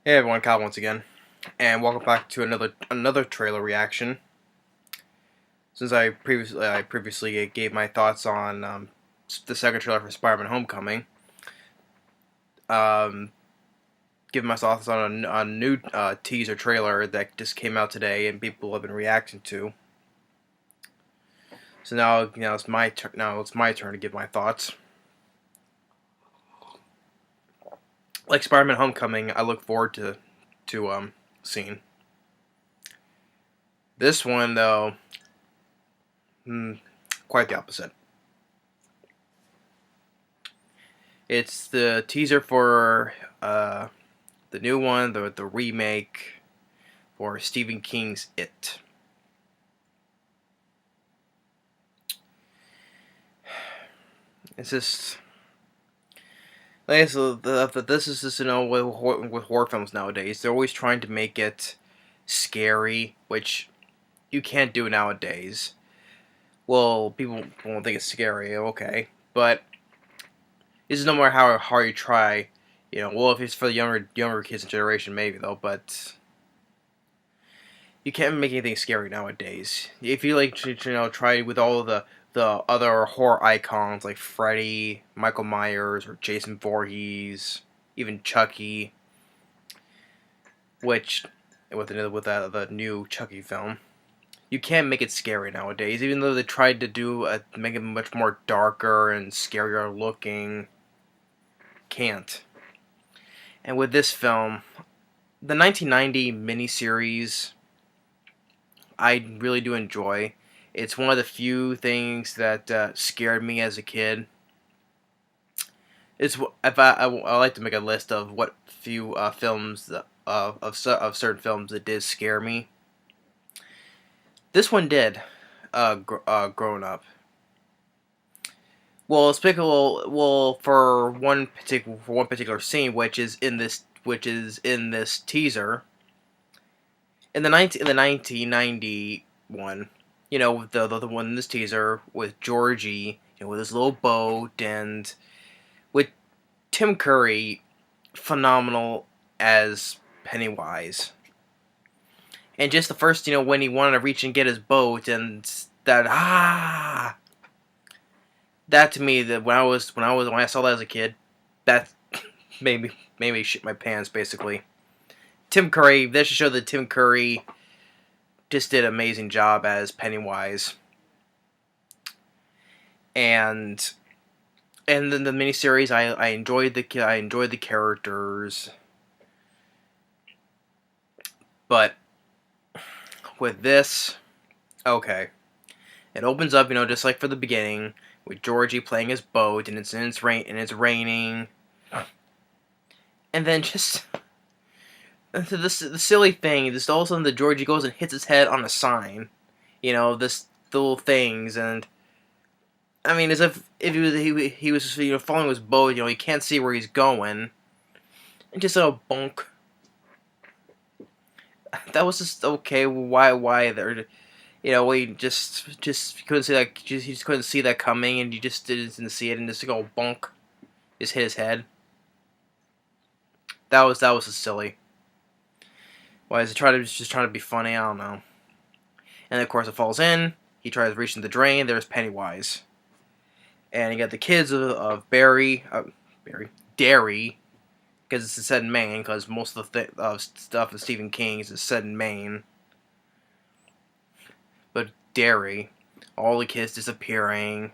Hey everyone, Kyle once again, and welcome back to another trailer reaction. Since I previously gave my thoughts on the second trailer for Spider-Man: Homecoming, um, giving my thoughts on a new teaser trailer that just came out today and people have been reacting to. So now it's my turn. Now it's my turn to give my thoughts. Like Spider-Man: Homecoming, I look forward to seeing. This one though, quite the opposite. It's the teaser for the new one, the remake for Stephen King's It. It's just like this is just with horror films nowadays. They're always trying to make it scary, which you can't do nowadays. Well, people won't think it's scary, okay, but this is no matter how hard you try. Well, if it's for the younger kids and generation, maybe though, but you can't make anything scary nowadays. If you like to try with all of the other horror icons like Freddy, Michael Myers, or Jason Voorhees, even Chucky, which with the new Chucky film, you can't make it scary nowadays. Even though they tried to make it much more darker and scarier looking, can't. And with this film, the 1990 miniseries, I really do enjoy. It's one of the few things that scared me as a kid. It's if I like to make a list of what few films of certain films that did scare me. This one did, growing up. Well, for one particular scene, which is in this teaser. In the 1990 one, the one in this teaser with Georgie, with his little boat, and with Tim Curry, phenomenal as Pennywise. And just the first, when he wanted to reach and get his boat, and that to me, that when I saw that as a kid, that made me shit my pants basically. Tim Curry, this should show that Tim Curry just did an amazing job as Pennywise. And then the miniseries, I enjoyed the characters, but with this, okay, it opens up, just like for the beginning, with Georgie playing his boat, and it's raining, and then just the silly thing, just all of a sudden the Georgie goes and hits his head on a sign, this little things, and I mean, as if he was following his boat, he can't see where he's going, and just a bonk. That was just okay. Why there? We just couldn't see that. He just couldn't see that coming, and you just didn't see it, and just go bonk, just hit his head. That was just silly. Why is it just trying to be funny? I don't know. And of course, it falls in. He tries reaching the drain. There's Pennywise, and you got the kids of Derry, because it's set in Maine. Because most of the stuff of Stephen King's is set in Maine. But Derry, all the kids disappearing.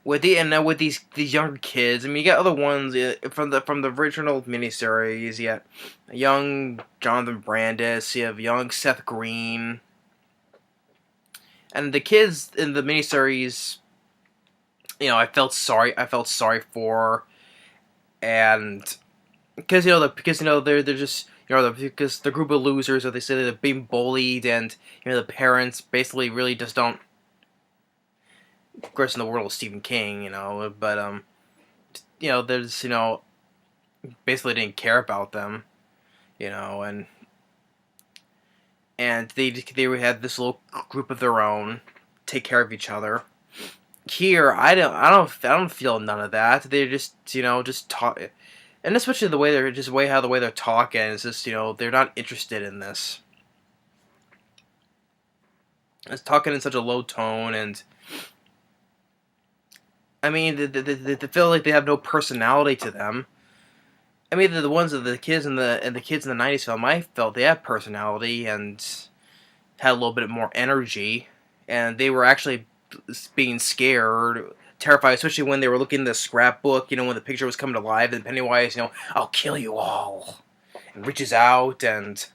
With these younger kids, I mean, you got other ones from the original miniseries. You got young Jonathan Brandis. You have young Seth Green, and the kids in the miniseries. I felt sorry for, and because they're just because the group of losers, or they say they're being bullied, and the parents basically really just don't. Of course, in the world of Stephen King, but there's basically didn't care about them, and they had this little group of their own, take care of each other. Here, I don't feel none of that. They're just just taught. And especially the way the way they're talking is just, they're not interested in this. It's talking in such a low tone, and I mean, they feel like they have no personality to them. I mean, the ones of the kids in the kids in the '90s film, I felt they had personality and had a little bit more energy, and they were actually being scared, terrified, especially when they were looking at the scrapbook. When the picture was coming to life, and Pennywise, I'll kill you all, and reaches out, and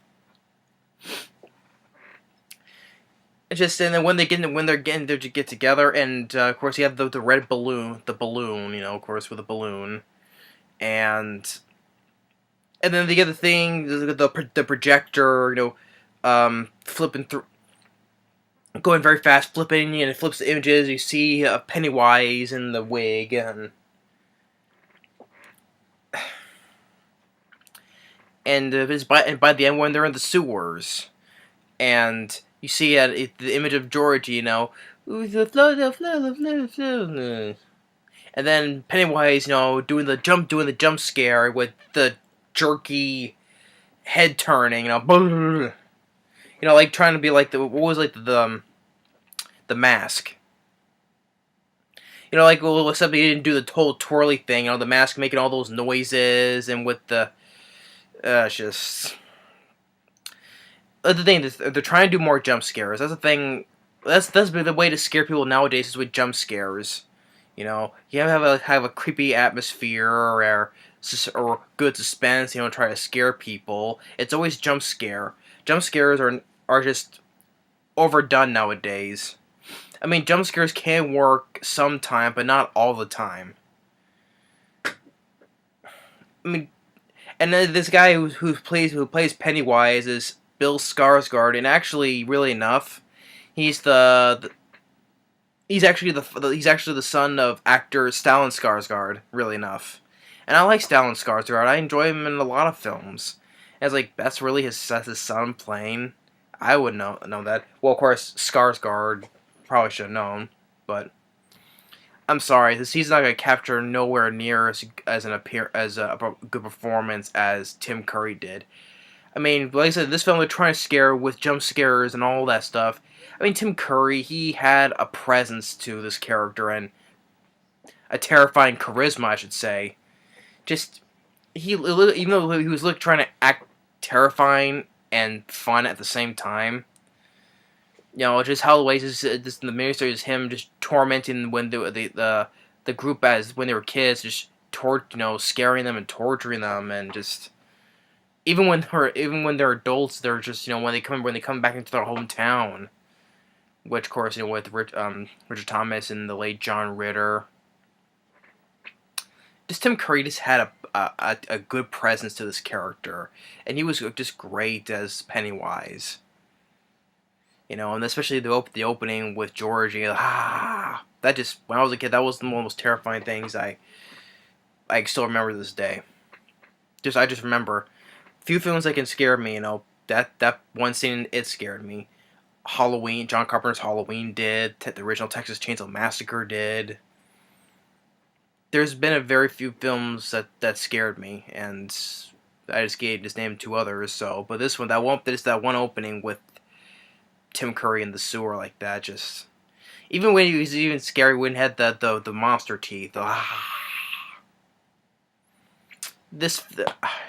it's just, and then when they're getting there to get together, and of course you have the red balloon, of course with a balloon, and then they get the thing, the projector, flipping through, going very fast, flipping, and it flips the images. You see Pennywise in the wig, and by the end when they're in the sewers, and you see the image of George, "Ooh, the flow, the flow, the flow, the flow." And then Pennywise, doing the jump scare with the jerky head turning, like trying to be like what was like the mask. Like, well, except he didn't do the whole twirly thing. The mask making all those noises, and with the just the thing is, they're trying to do more jump scares. That's the thing. That's the way to scare people nowadays is with jump scares. You have a creepy atmosphere or good suspense. Try to scare people. It's always jump scare. Jump scares are just overdone nowadays. I mean, jump scares can work sometime, but not all the time. I mean, and then this guy who plays Pennywise is Bill Skarsgård, and actually, really enough, he's he's actually the son of actor Stellan Skarsgård. Really enough, and I like Stellan Skarsgård. I enjoy him in a lot of films. And it's like that's really his son playing. I would know that. Well, of course, Skarsgård probably should have known, but I'm sorry, he's not gonna capture nowhere near as a good performance as Tim Curry did. I mean, like I said, this film they're trying to scare with jump scares and all that stuff. I mean, Tim Curry, he had a presence to this character and a terrifying charisma, I should say. Just even though he was trying to act terrifying and fun at the same time, just how the ways this in the miniseries is him just tormenting when the group as when they were kids, just scaring them and torturing them, and just even when they're adults, they're just when they come back into their hometown, which of course with Richard Thomas and the late John Ritter, just Tim Curry just had a good presence to this character, and he was just great as Pennywise. And especially the opening with George, that just, when I was a kid, that was one of the most terrifying things I still remember to this day. I just remember, few films that can scare me, that one scene, it scared me. Halloween, John Carpenter's Halloween did, the original Texas Chainsaw Massacre did. There's been a very few films that scared me, and I just named two others, but this one, that one opening with Tim Curry in the sewer like that, just even when he was even scary when he had the monster teeth. This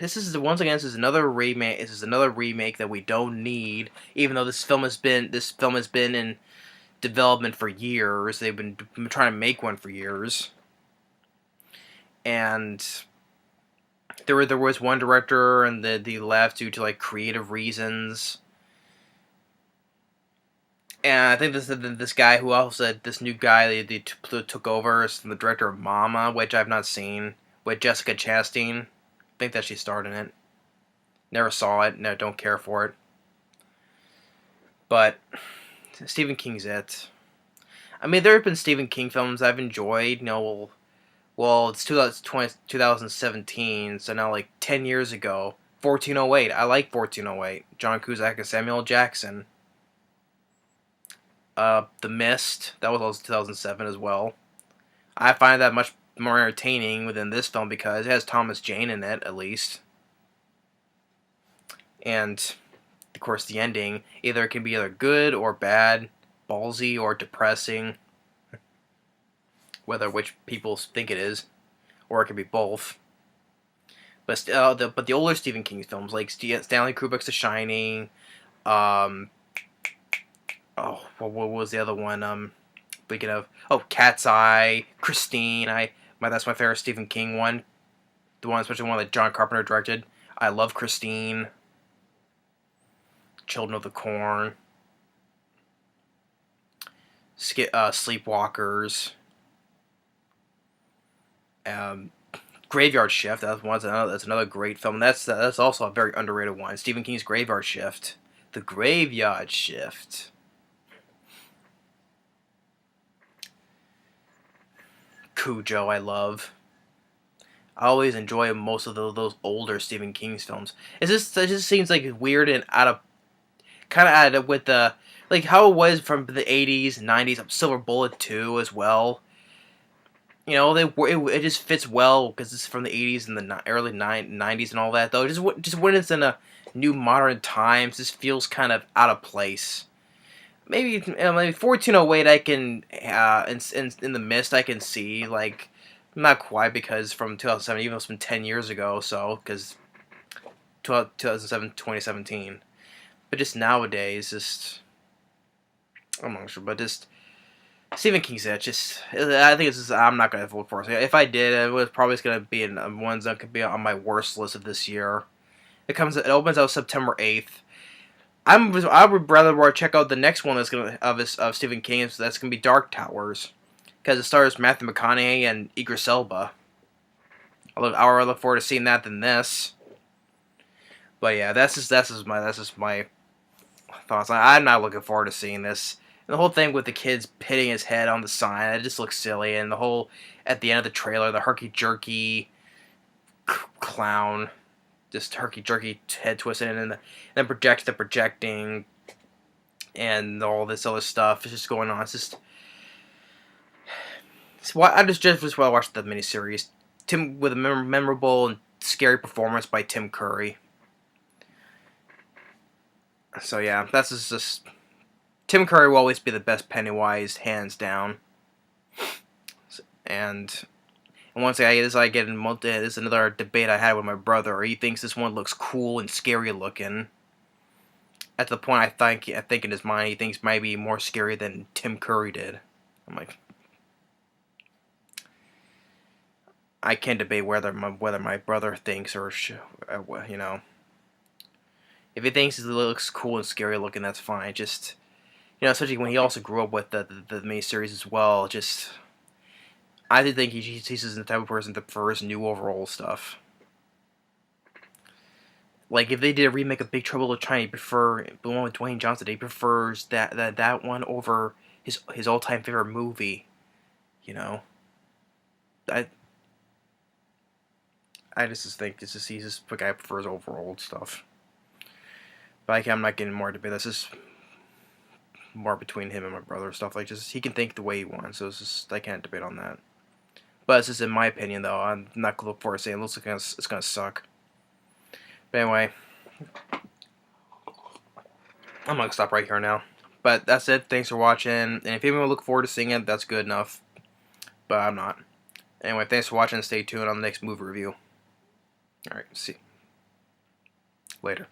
is once again, this is another remake. This is another remake that we don't need, even though this film has been in development for years. They've been trying to make one for years, and there was one director and the left due to like creative reasons. And I think this guy who also this new guy they took over is the director of Mama, which I've not seen, with Jessica Chastain. I think that she starred in it. Never saw it. No, don't care for it. But Stephen King's it. I mean, there have been Stephen King films I've enjoyed. Well, it's 2017, so now like 10 years ago. 1408. I like 1408. John Cusack and Samuel Jackson. The Mist, that was also 2007 as well. I find that much more entertaining within this film because it has Thomas Jane in it, at least. And, of course, the ending, either it can be either good or bad, ballsy or depressing, whether which people think it is, or it can be both. But the older Stephen King films, like Stanley Kubrick's The Shining, what was the other one? Thinking of Cat's Eye, Christine. That's my favorite Stephen King one. The one, especially one that John Carpenter directed. I love Christine. Children of the Corn. Sleepwalkers. Graveyard Shift. That's another great film. That's also a very underrated one. Stephen King's Graveyard Shift. The Graveyard Shift. Cujo, I love. I always enjoy most of those older Stephen King's films. It just seems like weird and out of with the like how it was from the 80s, 90s. Silver Bullet 2 as well. You know, it just fits well because it's from the 80s and the early 90s and all that. Though just when it's in a new modern times, this feels kind of out of place. Maybe 1408 I can in the mist I can see, like, not quite, because from 2007, even though it's been 10 years ago, so because 2007 2017, but just nowadays, I'm not sure, but just Stephen King's it. I think I'm not gonna vote for it. If I did, it was probably gonna be in ones that could be on my worst list of this year. It opens out September 8th. I would rather check out the next one of Stephen King. That's gonna be Dark Towers, because it stars Matthew McConaughey and Idris Elba. I look forward to seeing that than this. But yeah, that's just my thoughts. I'm not looking forward to seeing this. And the whole thing with the kids hitting his head on the sign, it just looks silly. And the whole at the end of the trailer, the herky jerky clown, just herky jerky head twisting, and then the projecting, and all this other stuff is just going on. I just want to watch the miniseries. Tim with a memorable and scary performance by Tim Curry. So yeah, that's just Tim Curry will always be the best Pennywise, hands down. And once I get in, this is another debate I had with my brother. He thinks this one looks cool and scary looking. At the point I think in his mind he thinks might be more scary than Tim Curry did. I'm like, I can't debate whether my brother thinks or you know. If he thinks it looks cool and scary looking, that's fine. Just, especially when he also grew up with the miniseries as well. Just, I did think he's the type of person that prefers new overall stuff. Like, if they did a remake of Big Trouble in Little China, he'd prefer the one with Dwayne Johnson. He prefers that one over his all time favorite movie. I just think he's just the guy who prefers overall stuff. But I'm not getting more debate. This is more between him and my brother. Stuff like just he can think the way he wants. So I can't debate on that. But it's just in my opinion, though. I'm not gonna look forward to saying it looks like it's gonna suck. But anyway, I'm gonna stop right here now. But that's it. Thanks for watching. And if you look forward to seeing it, that's good enough. But I'm not. Anyway, thanks for watching. Stay tuned on the next movie review. Alright, see you later.